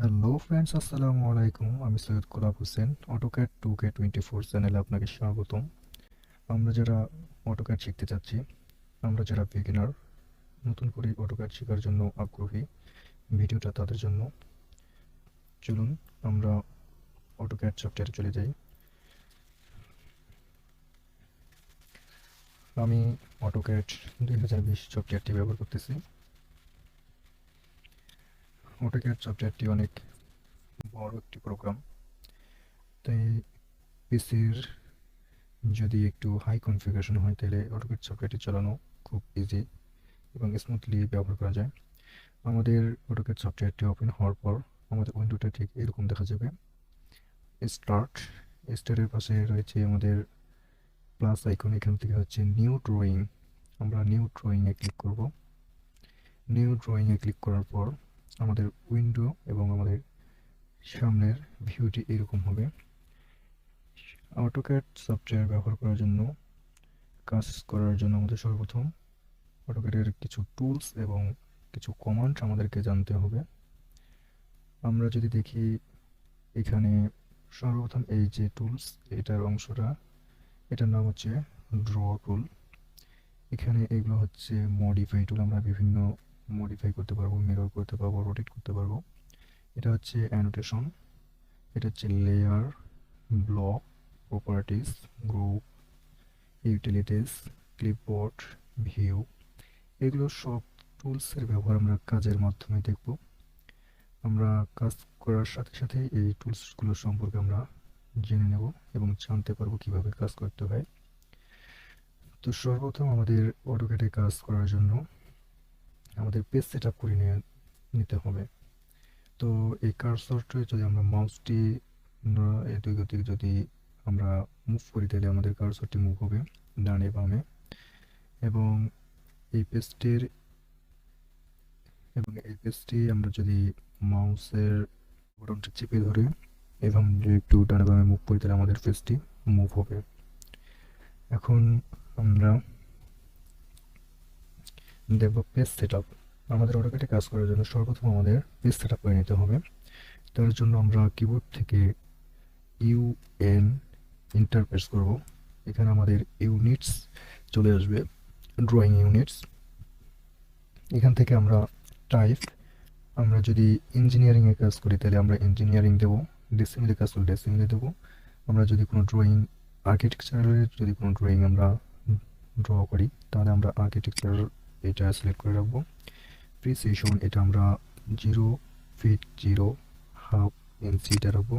Hello friends, আসসালামু আলাইকুম। আমি সৈয়দ গোলাপ হোসেন। অটোক্যাড 2K24 চ্যানেলে আপনাকে স্বাগতম। আমরা যারা অটোক্যাড শিখতে চাচ্ছি, আমরা যারা বিগিনার, নতুন করে অটোক্যাড শেখার জন্য আগ্রহী, ভিডিওটা তাদের জন্য। চলুন আমরা অটোক্যাড সফটওয়্যারে চলে যাই। আমি অটোক্যাড 2020 সফটওয়্যারটি ব্যবহার করতেছি। অটোক্যাড সফটওয়্যারটি অনেক বড় একটি প্রোগ্রাম, তাই পিসির যদি একটু হাই কনফিগারেশন হয় তাহলে অটোক্যাড সফটওয়্যারটি চালানো খুব ইজি এবং স্মুথলি ব্যবহার করা যায়। আমাদের অটোক্যাড সফটওয়্যারটি ওপেন হওয়ার পর আমাদের উইন্ডোটা ঠিক এরকম দেখা যাবে। স্টার্ট স্টার্টের পাশে রয়েছে আমাদের প্লাস আইকন, এখান থেকে হচ্ছে নিউ ড্রয়িং। আমরা নিউ ড্রয়িংয়ে ক্লিক করব। নিউ ড্রয়িংয়ে ক্লিক করার পর আমাদের উইন্ডো এবং আমাদের সামনের ভিউটি এরকম হবে। অটোক্যাড সফটওয়্যার ব্যবহার করার জন্য, কাজ করার জন্য আমাদের সর্বপ্রথম অটোক্যাডের কিছু টুলস এবং কিছু কমান্ড আমাদেরকে জানতে হবে। আমরা যদি দেখি এখানে সর্বপ্রথম এই যে টুলস, এটার অংশটা, এটার নাম হচ্ছে ড্র টুল। এখানে এগুলো হচ্ছে মডিফাই টুল। আমরা বিভিন্ন মডিফাই করতে পারবো, মিরর করতে পারবো, রোটেট করতে পারবো। এটা হচ্ছে অ্যানোটেশন, এটা হচ্ছে layer, block, properties, group, utilities, clipboard, view. এগুলো সব টুলসের ব্যবহার আমরা কাজের মাধ্যমে দেখব। আমরা কাজ করার সাথে সাথে এই টুলসগুলো সম্পর্কে আমরা জেনে নেব এবং জানতে পারবো কিভাবে কাজ করতে হয়। তো সর্বপ্রথম আমাদের অটোক্যাডে কাজ করার জন্য আমাদের পেজ সেট আপ করে নিতে হবে। তো এই কার্সরটা যদি আমরা মাউসটি এদিক ওদিক যদি আমরা মুভ করি তাহলে আমাদের কার্সরটি মুভ হবে ডানে বামে, এবং এই পেজটির আমরা যদি মাউসের বাটনটা চেপে ধরে এবং যদি একটু ডানে বামে মুভ করি তাহলে আমাদের পেজটি মুভ হবে। এখন আমরা দেখব পেজ সেট আপ। আমাদের অটোক্যাডে কাজ করার জন্য সর্বপ্রথম আমাদের পেজ সেট আপ করে নিতে হবে। তার জন্য আমরা কিবোর্ড থেকে ইউএন এন্টার প্রেস করব। এখানে আমাদের ইউনিটস চলে আসবে, ড্রয়িং ইউনিটস। এখান থেকে আমরা টাইপ, আমরা যদি ইঞ্জিনিয়ারিংয়ে কাজ করি তাহলে আমরা ইঞ্জিনিয়ারিং দেবো, ডেসিমেলে কাজ করি ডেসিমেলে দেবো। আমরা যদি কোনো ড্রয়িং, আর্কিটেকচারের যদি কোনো ড্রয়িং আমরা ড্র করি তাহলে আমরা আর্কিটেকচার এটা সিলেক্ট করে রাখবো। প্রিসিশন এটা আমরা 0 ফিট 0.5 ইঞ্চি এটা রাখবো।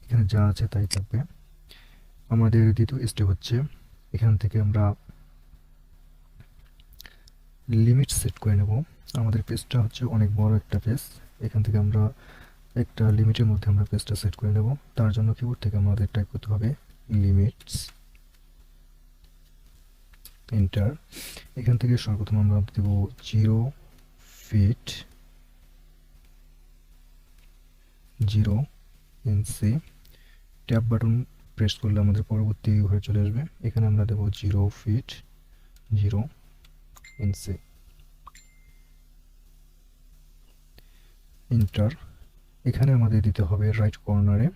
এখানে যা আছে তাই থাকবে। আমাদের দ্বিতীয় স্টেপ হচ্ছে এখান থেকে আমরা লিমিট সেট করে নেব। আমাদের পেজটা হচ্ছে অনেক বড় একটা পেজ, এখান থেকে আমরা একটা লিমিটের মধ্যে আমরা পেজটা সেট করে নেব। তার জন্য কিবোর্ড থেকে আমাদের টাইপ করতে হবে লিমিটস, এন্টার। এখান থেকে সর্বপ্রথম আমরা দেব 0 ফিট 0 ইঞ্চি। ট্যাব বাটন প্রেস করলে আমাদের পরবর্তী হয়ে চলে আসবে। এখানে আমরা দেব 0 ফিট 0 ইঞ্চি, এন্টার। এখানে আমাদের দিতে হবে রাইট কর্নারে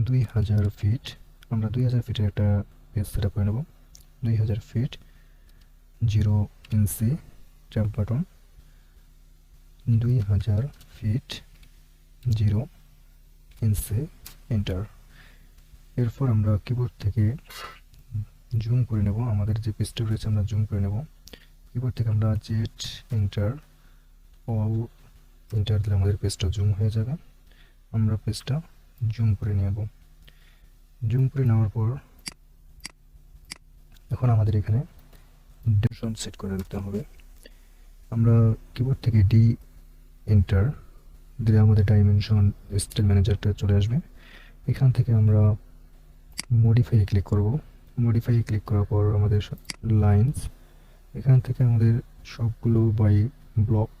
2000 ফিট। আমরা 2000 ফিটের একটা পেজ সেট আপ করে নেব। 2000 ফিট 0 ইঞ্চি, ট্যাব বাটন 2000 ফিট 0 ইঞ্চি, এন্টার। এরপর আমরা কিবোর্ড থেকে জুম করে নেব। আমাদের যে পেজটা রয়েছে আমরা জুম করে নেব। কিবোর্ড থেকে আমরা জেড এন্টার ও এন্টার দিলে আমাদের পেজটা জুম হয়ে যাবে। আমরা পেজটা জুম করে নেব। জুম করে নেওয়ার পর এখন আমাদের এখানে ডাইমেনশন সেট করে দিতে হবে। আমরা কিবোর্ড থেকে ডি এন্টার দিলে আমাদের ডাইমেনশন স্টাইল ম্যানেজারটা চলে আসবে। এখান থেকে আমরা মডিফাই ক্লিক করব। মডিফাই ক্লিক করার পর আমাদের লাইন্স, এখান থেকে আমাদের সবগুলো বাই ব্লক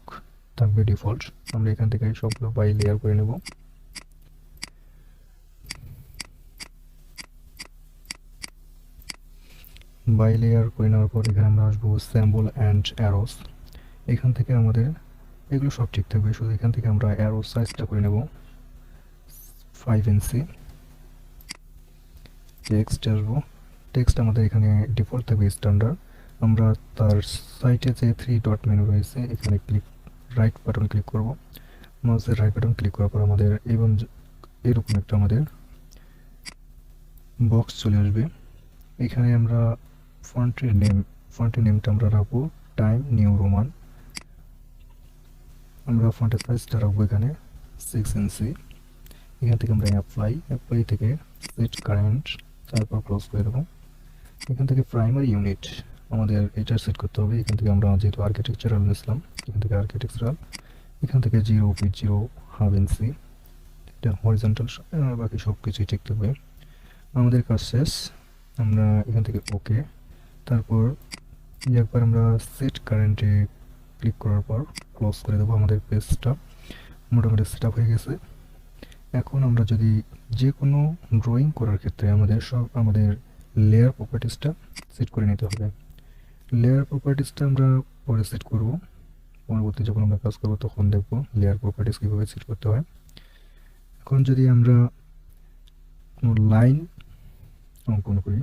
থাকবে ডিফল্ট। আমরা এখান থেকে সবগুলো বাই লেয়ার করে নেব। বাই লেয়ার করে নেওয়ার পর এখানে আমরা আসবো স্যাম্বল অ্যান্ড অ্যারোস। এখান থেকে আমাদের এগুলো সব ঠিক থাকবে, শুধু এখান থেকে আমরা অ্যারো সাইজটা করে নেব 5 ইঞ্চি। টেক্সট আসবো, টেক্সট আমাদের এখানে ডিফল্ট থাকবে স্ট্যান্ডার্ড। আমরা তার সাইটে যে 3 ডট মেনু রয়েছে এখানে রাইট বাটন ক্লিক করব। মাউসের রাইট বাটন ক্লিক করার পর আমাদের এবং এরকম একটা আমাদের বক্স চলে আসবে। এখানে আমরা ফন্টের নেমটা আমরা রাখবো টাইম নিউ রোমান। আমরা ফন্টের সাইজটা রাখবো এখানে 6 ইঞ্চি। এখান থেকে আমরা অ্যাপ্লাই থেকে সেট কারেন্ট, তারপর ক্লোজ করে দেবো। এখান থেকে প্রাইমারি ইউনিট আমাদের এটা সেট করতে হবে। এখান থেকে আমরা যেহেতু আর্কিটেকচারাল নিয়েছিলাম, এখান থেকে আর্কিটেকচারাল, এখান থেকে 0.0 হাফ ইঞ্চি, এটা হরিজন্টাল, বাকি সব কিছুই ঠিক থাকবে। আমাদের কাজ শেষ। আমরা এখান থেকে ওকে, তারপর একবার আমরা সেট কারেন্টে ক্লিক করার পর ক্লোজ করে দেবো। আমাদের পেজটা মোটামুটি সেট আপ হয়ে গেছে। এখন আমরা যদি যে কোনো ড্রয়িং করার ক্ষেত্রে আমাদের লেয়ার প্রপার্টিসটা সেট করে নিতে হবে। লেয়ার প্রপার্টিসটা আমরা পরে সেট করব, পরবর্তী যখন আমরা কাজ করবো তখন দেখব লেয়ার প্রপার্টিস কীভাবে সেট করতে হয়। এখন যদি আমরা কোনো লাইন অঙ্কন করি,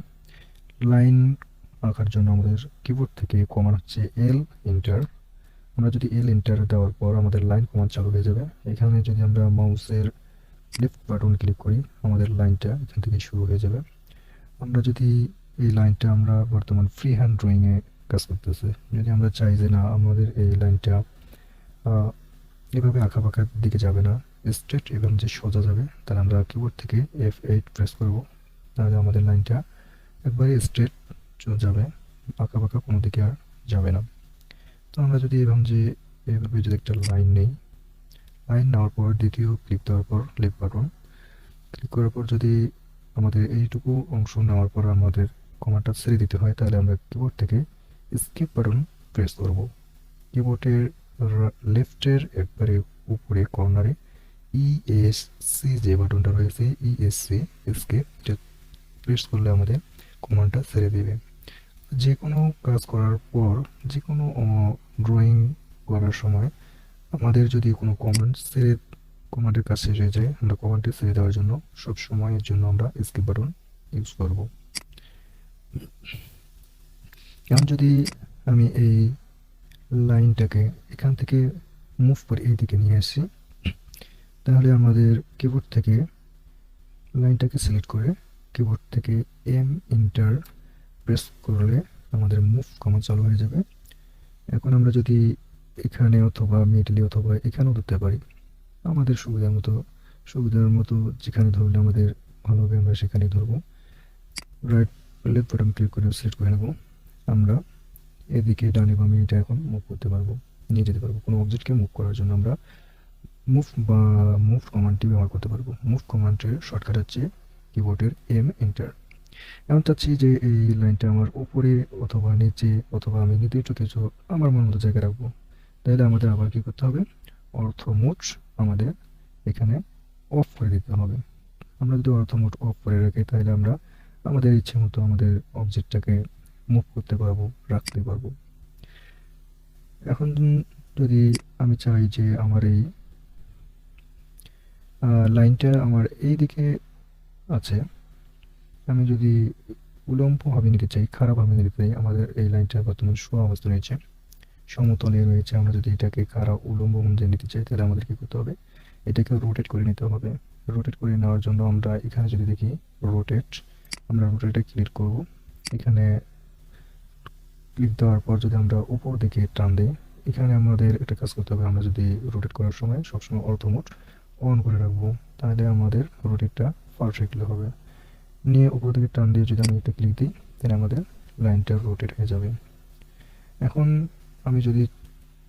লাইন আঁকার জন্য আমাদের কিবোর্ড থেকে কমান্ড হচ্ছে এল এন্টার। আমরা যদি এল এন্টার দেওয়ার পর আমাদের লাইন কমান্ড চালু হয়ে যাবে। এখানে যদি আমরা মাউসের লেফট বাটন ক্লিক করি আমাদের লাইনটা এখান থেকে শুরু হয়ে যাবে। আমরা যদি এই লাইনটা আমরা বর্তমান ফ্রি হ্যান্ড ড্রয়িংয়ে কাজ করতেছে, যদি আমরা চাই যে না আমাদের এই লাইনটা এভাবে আঁকা বাঁকার দিকে যাবে না, স্ট্রেট এবং যে সোজা যাবে, তাহলে আমরা কিবোর্ড থেকে F8 প্রেস করব। তাহলে আমাদের লাইনটা একবারে স্ট্রেট যাবে, আঁকা বাঁকা কোনো দিকে আর যাবে না। তো আমরা যদি এভাবে যদি একটা লাইন নেই, লাইন নেওয়ার পর দ্বিতীয় ক্লিক দেওয়ার পর লেফট বাটন ক্লিক করার পর যদি আমাদের এইটুকু অংশ নেওয়ার পর আমাদের কমান্ডটা ছেড়ে দিতে হয়, তাহলে আমরা কিবোর্ড থেকে স্কিপ বাটন প্রেস করব। কিবোর্ডের লেফটের একবারে উপরে কর্নারে ইএসসি যে বাটনটা রয়েছে, ইএসসি স্কিপ, এটা প্রেস করলে আমাদের কমান্ডটা ছেড়ে দেবে। যে কোনো কাজ করার পর, যে কোনো ড্রয়িং করার সময় আমাদের যদি কোনো কমান্ডের কাজ শেষ হয়ে যায়, আমরা কমান্ডটি ছেড়ে দেওয়ার জন্য সব সময়ের জন্য আমরা স্কিপ বাটন ইউজ করব। এখন যদি আমি এই লাইনটাকে এখান থেকে মুভ করে এই দিকে নিয়ে আসি, তাহলে আমাদের কিবোর্ড থেকে লাইনটাকে সিলেক্ট করে কিবোর্ড থেকে এম এন্টার প্রেস করলে আমাদের মুভ কমান্ড চালু হয়ে যাবে। এখন আমরা যদি এখানে অথবা মিডলে অথবা এখানেও ধরতে পারি, আমাদের সুবিধার মতো যেখানে ধরলে আমাদের ভালো হবে আমরা সেখানেই ধরবো। লেফট বাটন ক্লিক করে সিলেক্ট করে নেব। আমরা এদিকে ডানে বামে এটা এখন মুভ করতে পারবো, নিয়ে যেতে পারবো। কোনো অবজেক্টকে মুভ করার জন্য আমরা মুভ কমান্ডটি ব্যবহার করতে পারবো। মুভ কমান্ডের শর্টকাট হচ্ছে কিবোর্ডের এম এন্টার। এমন চাচ্ছি যে এই লাইনটা আমার উপরে অথবা নিচে অথবা আমি নির্দিষ্ট কিছু আমার মন মতো জায়গায় রাখবো, তাহলে আমাদের আবার কি করতে হবে, অর্থ মোড আমাদের এখানে অফ করে দিতে হবে। আমরা যদি অর্থ মোড অফ করে রাখি, তাহলে আমরা আমাদের ইচ্ছে মতো আমাদের অবজেক্টটাকে মুভ করতে পারবো, রাখতে পারবো। এখন যদি আমি চাই যে আমার এই লাইনটা আমার এই দিকে আছে, আমি যদি উলম্বভাবে নিতে চাই, খারাপভাবে নিতে চাই, আমাদের এই লাইনটা বর্তমান শোয়া অবস্থা রয়েছে, সমতলে রয়েছে। আমরা যদি এটাকে খারাপ উলম্ব অনুযায়ী নিতে চাই, তাহলে আমাদের কি করতে হবে, এটাকে রোটেট করে নিতে হবে। রোটেট করে নেওয়ার জন্য আমরা এখানে যদি দেখি রোটেট, আমরা রোটেটে ক্লিক করব। এখানে ক্লিক দেওয়ার পর যদি আমরা উপর দিকে টান দিই, এখানে আমাদের একটা কাজ করতে হবে। আমরা যদি রোটেট করার সময় সবসময় অর্থ মোড অন করে রাখবো, তাহলে আমাদের রোটেটটা পারফেক্টলি হবে। নিয়ে উপর থেকে টান দিয়ে যদি আমি একটা ক্লিক দিই, তাহলে আমাদের লাইনটা রোটেট হয়ে যাবে। এখন আমি যদি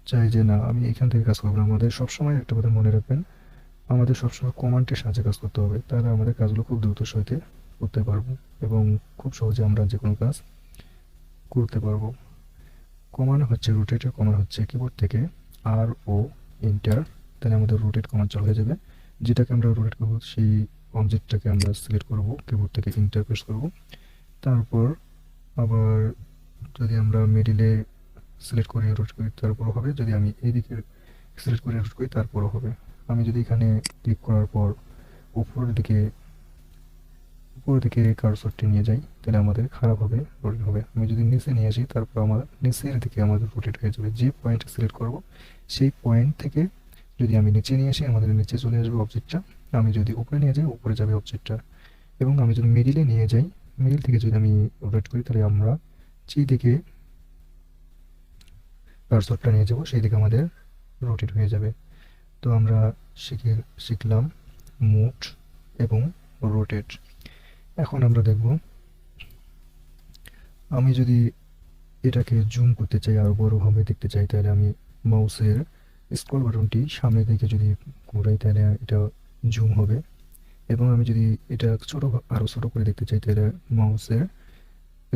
চাই যে না আমি এখান থেকে কাজ করবো না, আমাদের সবসময় একটা কথা মনে রাখবেন, আমাদের সবসময় কমান্ডের সাহায্যে কাজ করতে হবে, তাহলে আমাদের কাজগুলো খুব দ্রুত সহিতে করতে পারবো এবং খুব সহজে আমরা যে কোনো কাজ করতে পারবো। কমান্ড হচ্ছে রোটেটের কমান্ড হচ্ছে কিবোর্ড থেকে আর ও এন্টার, তাহলে আমাদের রোটেট কমান্ড চালু হয়ে যাবে। যেটাকে আমরা রোটেট করবো সেই অবজেক্টটাকে আমরা সিলেক্ট করব, কিবোর্ড থেকে এন্টার প্রেস করব। তারপর আবার যদি আমরা মিডিলে সিলেক্ট করি রোটেট করি, তারপর হবে। যদি আমি এইদিকে সিলেক্ট করে রোটেট করি তারপরও হবে। আমি যদি এখানে ক্লিক করার পর উপরের দিকে কার্সরটি নিয়ে যাই তাহলে আমাদের খারাপ হবে, রোটেট হবে। আমি যদি নিচে নিয়ে আসি তারপর আমার নিচের দিকে আমাদের রোটেট হয়ে যাবে। যে পয়েন্টটা সিলেক্ট করব সেই পয়েন্ট থেকে যদি আমি নিচে নিয়ে আসি আমাদের নিচে চলে আসবে অবজেক্টটা। আমি যদি উপরে নিয়ে যাই উপরে যাবে অবজেক্টটা। এবং আমি যদি মিডিলে নিয়ে যাই, মিডিল থেকে যদি আমি রোটেট করি তাহলে আমরা যেই দিকে কার্সরটা নিয়ে যাব সেই দিকে আমাদের রোটেট হয়ে যাবে। তো আমরা শিখলাম মুভ এবং রোটেট। এখন আমরা দেখব আমি যদি এটাকে জুম করতে চাই আরও বড়োভাবে দেখতে চাই তাহলে আমি মাউসের স্ক্রল বাটনটি সামনের দিকে যদি ঘোরাই তাহলে এটা জুম হবে। এবং আমি যদি এটা আরও ছোটো করে দেখতে চাই তাহলে মাউসের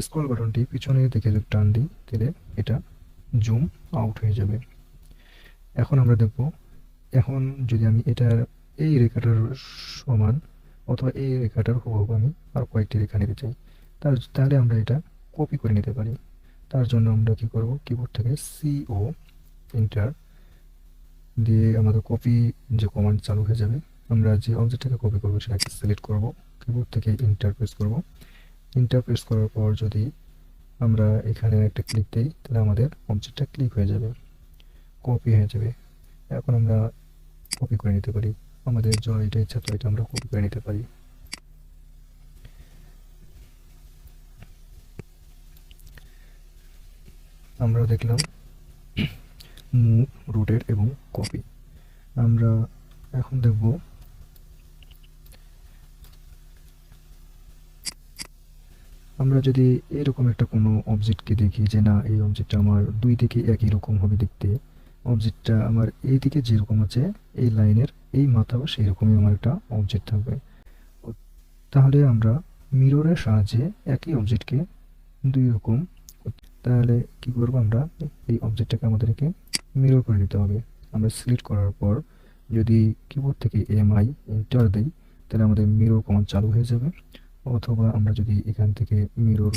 স্ক্রল বাটনটি পিছনের দিকে যদি টান দিই তাহলে এটা জুম আউট হয়ে যাবে। এখন আমরা দেখব এখন যদি আমি এটার এই রেখাটার সমান অথবা এই রেখাটার হুবহু আমি আর কয়েকটি রেখা নিতে চাই, তাহলে আমরা এটা কপি করে নিতে পারি। তার জন্য আমরা কি করব, কিবোর্ড থেকে CO এন্টার দিয়ে আমাদের কপি যে কমান্ড চালু হয়ে যাবে। আমরা যে অবজেক্টটাকে কপি করবো সেটাকে সিলেক্ট করব, কিবোর্ড থেকে এন্টার প্রেস করব। এন্টার প্রেস করার পর যদি আমরা এখানে একটা ক্লিক দিই তাহলে আমাদের অবজেক্টটা ক্লিক হয়ে যাবে, কপি হয়ে যাবে। এখন আমরা কপি করে নিতে পারি, আমাদের এটা ইচ্ছা তো এটা আমরা কপি করে নিতে পারি। আমরা দেখলাম মুভ, রোটেট এবং কপি। আমরা এখন দেখব আমরা যদি এরকম একটা কোনো অবজেক্টকে দেখি যে না এই অবজেক্টটা আমার দুই দিকে একই রকম হবে দেখতে, অবজেক্টটা আমার এই দিকে যেরকম আছে এই লাইনের এই মাথাও সেই রকমই আমার একটা অবজেক্ট থাকবে। তাহলে আমরা মিররের সাহায্যে একই অবজেক্টকে দুই রকম, তাহলে কি করব, আমরা এই অবজেক্টটাকে আমাদেরকে মিরর করে নিতে হবে। আমরা সিলেক্ট করার পর যদি কিবোর্ড থেকে MI এন্টার দিই তাহলে আমাদের মিরর কমান্ড চালু হয়ে যাবে। অথবা আমরা যদি এখান থেকে মিরর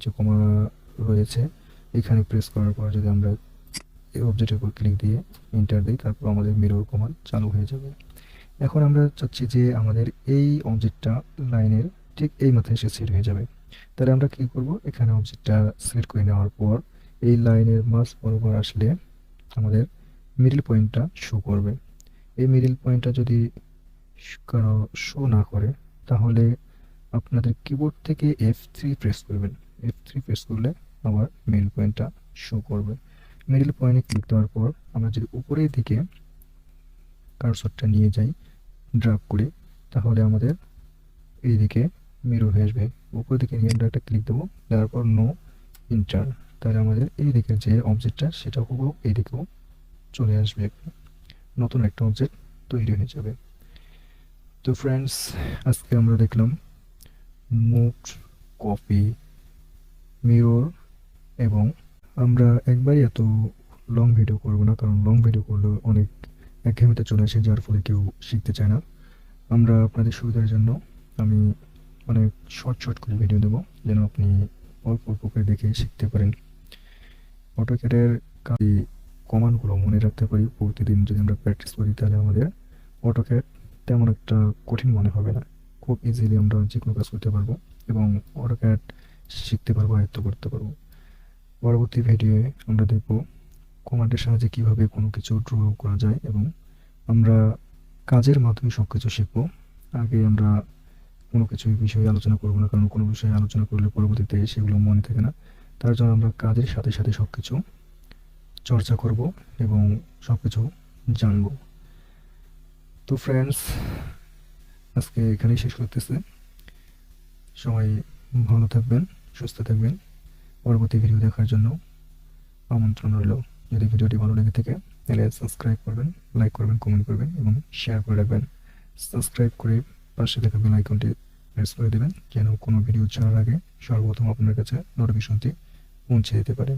যে কমান্ড রয়েছে এখানে প্রেস করার পর যদি আমরা এই অবজেক্টের উপর ক্লিক দিয়ে এন্টার দিই তারপর আমাদের মিরর কমান্ড চালু হয়ে যাবে। এখন আমরা চাচ্ছি যে আমাদের এই অবজেক্টটা লাইনের ঠিক এই মাথায় এসে সেট হয়ে যাবে। তাহলে আমরা কি করব, এখানে অবজেক্টটা সিলেক্ট করে নেওয়ার পর এই লাইনের মাঝ বরাবর আসলে আমাদের মিডল পয়েন্টটা শো করবে। এই মিডল পয়েন্টটা যদি কারো শো না করে তাহলে আপনাদের কিবোর্ড থেকে F3 প্রেস করবেন। F3 প্রেস করলে আবার মিডল পয়েন্টটা শো করবে। মিডল পয়েন্টে ক্লিক দেওয়ার পর আমরা যদি উপরের দিকে কার্সরটা নিয়ে যাই ড্রাগ করে তাহলে আমাদের এইদিকে মিরর হয়ে আসবে। উপরের দিকে নিয়ে আমরা একটা ক্লিক দেবো, দেওয়ার পর নো এন্টার, তাহলে আমাদের এই দিকের যে অবজেক্টটা সেটা হুবহু এই দিকেও চলে আসবে, নতুন একটা অবজেক্ট তৈরি হয়ে যাবে। তো ফ্রেন্ডস, আজকে আমরা দেখলাম মুভ, কপি, মিরর এবং আমরা একবারই এত লং ভিডিও করব না, কারণ লং ভিডিও করলে অনেক একঘেয়েমিতে চলে আসে যার ফলে কেউ শিখতে চায় না। আমরা আপনাদের সুবিধার জন্য আমি অনেক শর্ট করে ভিডিও দেবো যেন আপনি অল্প করে দেখে শিখতে পারেন। অটোক্যাডের কমান্ডগুলো মনে রাখতে পারি প্রতিদিন যদি আমরা প্র্যাকটিস করি তাহলে আমাদের অটোক্যাড তেমন একটা কঠিন মনে হবে না, খুব ইজিলি আমরা যে কোনো কাজ করতে পারবো এবং অটোক্যাড শিখতে পারবো, আয়ত্ত করতে পারবো। পরবর্তী ভিডিওয়ে আমরা দেখব কমান্ডের সাহায্যে কীভাবে কোনো কিছু ড্র করা যায় এবং আমরা কাজের মাধ্যমে সব কিছু শিখবো। আগে আমরা কোনো কিছু বিষয়ে আলোচনা করবো না, কারণ কোনো বিষয়ে আলোচনা করলে পরবর্তীতে সেগুলো মনে থাকে না। তার জন্য আমরা কাজের সাথে সাথে সব কিছু চর্চা করব এবং সব কিছু জানব। তো ফ্রেন্ডস, আজকে এখানেই শেষ করতেছে। সবাই ভালো থাকবেন, সুস্থ থাকবেন। পরবর্তী ভিডিও দেখার জন্য আমন্ত্রণ রইল। যদি ভিডিওটি ভালো লেগে থাকে তাহলে সাবস্ক্রাইব করবেন, লাইক করবেন, কমেন্ট করবেন এবং শেয়ার করে রাখবেন। সাবস্ক্রাইব করে পাশে থাকা বেল আইকনটি প্রেস করে দেবেন যেন কোনো ভিডিও ছাড়ার আগে সর্বপ্রথম আপনার কাছে নোটিফিকেশনটি পৌঁছে যেতে পারে।